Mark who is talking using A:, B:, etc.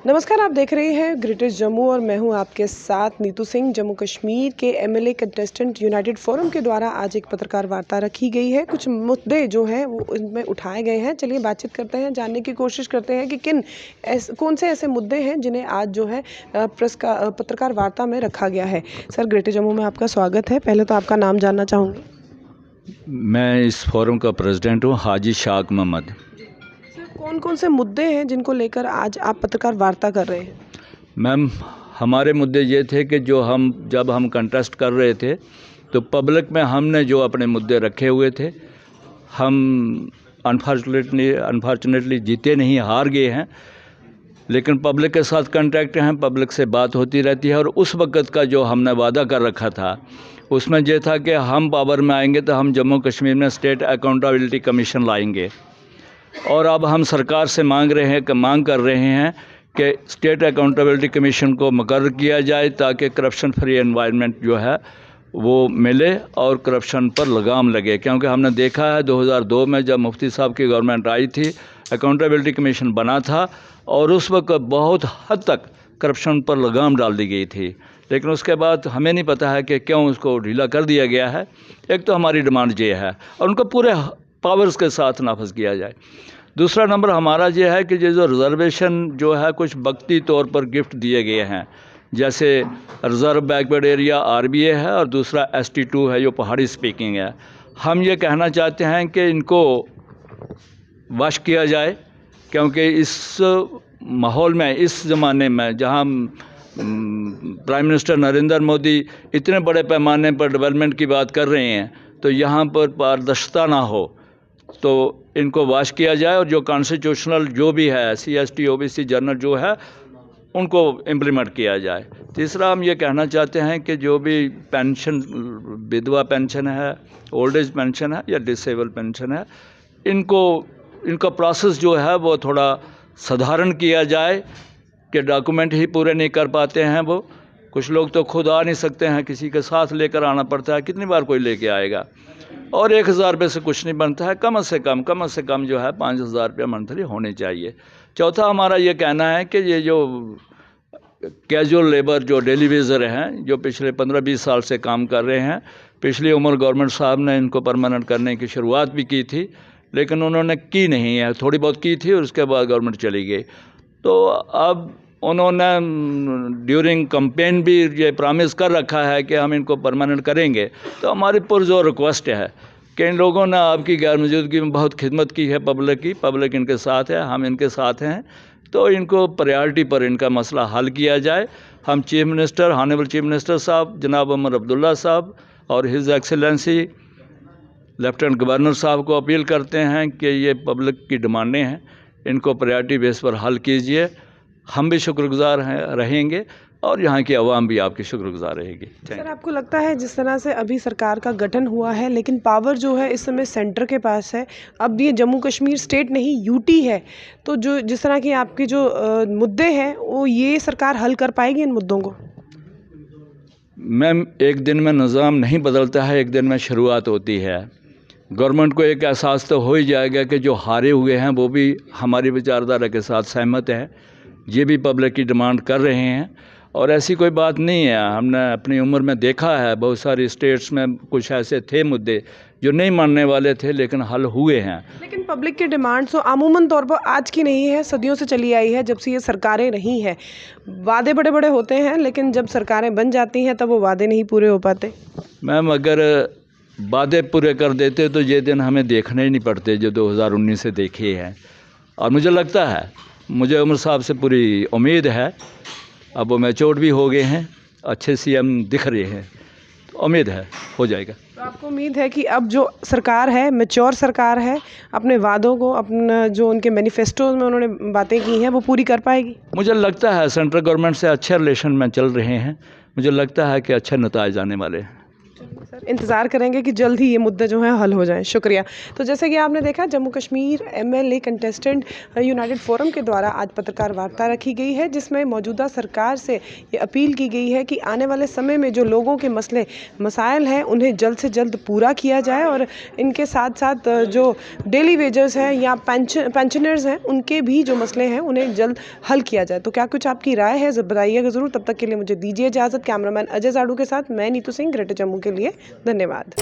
A: नमस्कार, आप देख रहे हैं ग्रेटेस्ट जम्मू और मैं हूं आपके साथ नीतू सिंह। जम्मू कश्मीर के एमएलए कंटेस्टेंट यूनाइटेड फोरम के द्वारा आज एक पत्रकार वार्ता रखी गई है। कुछ मुद्दे जो हैं वो इनमें उठाए गए हैं। चलिए बातचीत करते हैं, जानने की कोशिश करते हैं कि कौन से ऐसे मुद्दे हैं जिन्हें आज जो है पत्रकार वार्ता में रखा गया है। सर, ग्रेटर जम्मू में आपका स्वागत है। पहले तो आपका नाम जानना चाहूँगी।
B: मैं इस फोरम का प्रेसिडेंट हूँ, हाजी शाक मोहम्मद।
A: कौन कौन से मुद्दे हैं जिनको लेकर आज आप पत्रकार वार्ता कर रहे हैं? मैम,
B: हमारे मुद्दे ये थे कि जब हम कंटेस्ट कर रहे थे तो पब्लिक में हमने जो अपने मुद्दे रखे हुए थे, हम अनफॉर्चुनेटली जीते नहीं, हार गए हैं। लेकिन पब्लिक के साथ कांटेक्ट हैं, पब्लिक से बात होती रहती है। और उस वक़्त का जो हमने वादा कर रखा था उसमें यह था कि हम पावर में आएंगे तो हम जम्मू कश्मीर में स्टेट अकाउंटेबिलिटी कमीशन लाएंगे। और अब हम सरकार से मांग कर रहे हैं कि स्टेट अकाउंटेबिलिटी कमीशन को मुकर्रर किया जाए ताकि करप्शन फ्री एनवायरनमेंट जो है वो मिले और करप्शन पर लगाम लगे। क्योंकि हमने देखा है 2002 में जब मुफ्ती साहब की गवर्नमेंट आई थी, अकाउंटेबिलिटी कमीशन बना था और उस वक्त बहुत हद तक करप्शन पर लगाम डाल दी गई थी। लेकिन उसके बाद हमें नहीं पता है कि क्यों उसको ढीला कर दिया गया है। एक तो हमारी डिमांड ये है और उनको पूरे पावर्स के साथ नाफज किया जाए। दूसरा नंबर हमारा ये है कि ये जो रिजर्वेशन जो है कुछ वक्ती तौर पर गिफ्ट दिए गए हैं, जैसे रिजर्व बैकवर्ड एरिया RBA है और दूसरा ST2 है जो पहाड़ी स्पीकिंग है। हम ये कहना चाहते हैं कि इनको वश किया जाए, क्योंकि इस माहौल में, इस ज़माने में जहाँ प्राइम मिनिस्टर नरेंद्र मोदी इतने बड़े पैमाने पर डेवलपमेंट की बात कर रहे हैं, तो यहाँ पर पारदर्शिता ना हो तो इनको वाश किया जाए और जो कॉन्स्टिट्यूशनल जो भी है SC/ST OBC जनरल जो है उनको इम्प्लीमेंट किया जाए। तीसरा हम ये कहना चाहते हैं कि जो भी पेंशन, विधवा पेंशन है, ओल्ड एज पेंशन है या डिसेबल पेंशन है, इनका प्रोसेस जो है वो थोड़ा साधारण किया जाए कि डॉक्यूमेंट ही पूरे नहीं कर पाते हैं वो। कुछ लोग तो खुद आ नहीं सकते हैं, किसी के साथ लेकर आना पड़ता है, कितनी बार कोई लेके आएगा। और 1000 रुपये से कुछ नहीं बनता है, कम से कम जो है 5000 रुपये मंथली होने चाहिए। चौथा हमारा ये कहना है कि ये जो कैजुअल लेबर, जो डेली वेजर हैं, जो पिछले 15-20 साल से काम कर रहे हैं, पिछली उमर गवर्नमेंट साहब ने इनको परमानेंट करने की शुरुआत भी की थी, लेकिन उन्होंने की नहीं है। थोड़ी बहुत की थी और उसके बाद गवर्नमेंट चली गई। तो अब उन्होंने ड्यूरिंग कैंपेन भी ये प्रॉमिस कर रखा है कि हम इनको परमानेंट करेंगे। तो हमारी पुरजोर रिक्वेस्ट है कि इन लोगों ने आपकी गैर मौजूदगी में बहुत खिदमत की है पब्लिक इनके साथ है, हम इनके साथ हैं, तो इनको प्रायोरिटी पर इनका मसला हल किया जाए। हम chief minister, honourable chief minister साहब जनाब उमर अब्दुल्ला साहब और हिज एक्सेलेंसी लेफ्टिनेंट गवर्नर साहब को अपील करते हैं कि ये पब्लिक की डिमांडें हैं, इनको प्रायोरिटी बेस पर हल कीजिए। हम भी शुक्रगुजार रहेंगे और यहाँ की आवाम भी आपकी शुक्रगुजार रहेगी।
A: सर, आपको लगता है जिस तरह से अभी सरकार का गठन हुआ है लेकिन पावर जो है इस समय सेंटर के पास है, अब ये जम्मू कश्मीर स्टेट नहीं UT है, तो जिस तरह की आपके जो मुद्दे हैं वो ये सरकार हल कर पाएगी इन मुद्दों को?
B: मैम, एक दिन में निज़ाम नहीं बदलता है, एक दिन में शुरुआत होती है। गवर्नमेंट को एक एहसास तो हो ही जाएगा कि जो हारे हुए हैं वो भी हमारी विचारधारा के साथ सहमत हैं, ये भी पब्लिक की डिमांड कर रहे हैं। और ऐसी कोई बात नहीं है, हमने अपनी उम्र में देखा है बहुत सारी स्टेट्स में कुछ ऐसे थे मुद्दे जो नहीं मानने वाले थे लेकिन हल हुए हैं।
A: लेकिन पब्लिक की डिमांड्स तो अमूमन तौर पर आज की नहीं है, सदियों से चली आई है। जब से ये सरकारें रही हैं, वादे बड़े बड़े होते हैं लेकिन जब सरकारें बन जाती हैं तब वो वादे नहीं पूरे हो पाते।
B: मैम, अगर वादे पूरे कर देते तो ये दिन हमें देखने ही नहीं पड़ते जो 2019 से देखे हैं। और मुझे लगता है, मुझे उमर साहब से पूरी उम्मीद है, अब वो मैच्योर भी हो गए हैं, अच्छे CM दिख रहे हैं, तो उम्मीद है हो जाएगा।
A: तो आपको उम्मीद है कि अब जो सरकार है, मैच्योर सरकार है, अपने वादों को, अपना जो उनके मैनिफेस्टो में उन्होंने बातें की हैं वो पूरी कर पाएगी?
B: मुझे लगता है सेंट्रल गवर्नमेंट से अच्छे रिलेशन में चल रहे हैं, मुझे लगता है कि अच्छे नतीजे आने वाले हैं।
A: सर इंतज़ार करेंगे कि जल्द ही ये मुद्दे जो हैं हल हो जाएं। शुक्रिया। तो जैसे कि आपने देखा, Jammu Kashmir MLA contestant United forum के द्वारा आज पत्रकार वार्ता रखी गई है, जिसमें मौजूदा सरकार से ये अपील की गई है कि आने वाले समय में जो लोगों के मसले मसाइल हैं उन्हें जल्द से जल्द पूरा किया जाए और इनके साथ साथ जो डेली वेजर्स हैं या पेंशनर्स हैं उनके भी जो मसले हैं उन्हें जल्द हल किया जाए। तो क्या कुछ आपकी राय है बताइएगा ज़रूर। तब तक के लिए मुझे दीजिए इजाज़त। कैमरामैन अजय जाड़ू के साथ मैं नीतू सिंह, ग्रेटर जम्मू के लिए। धन्यवाद।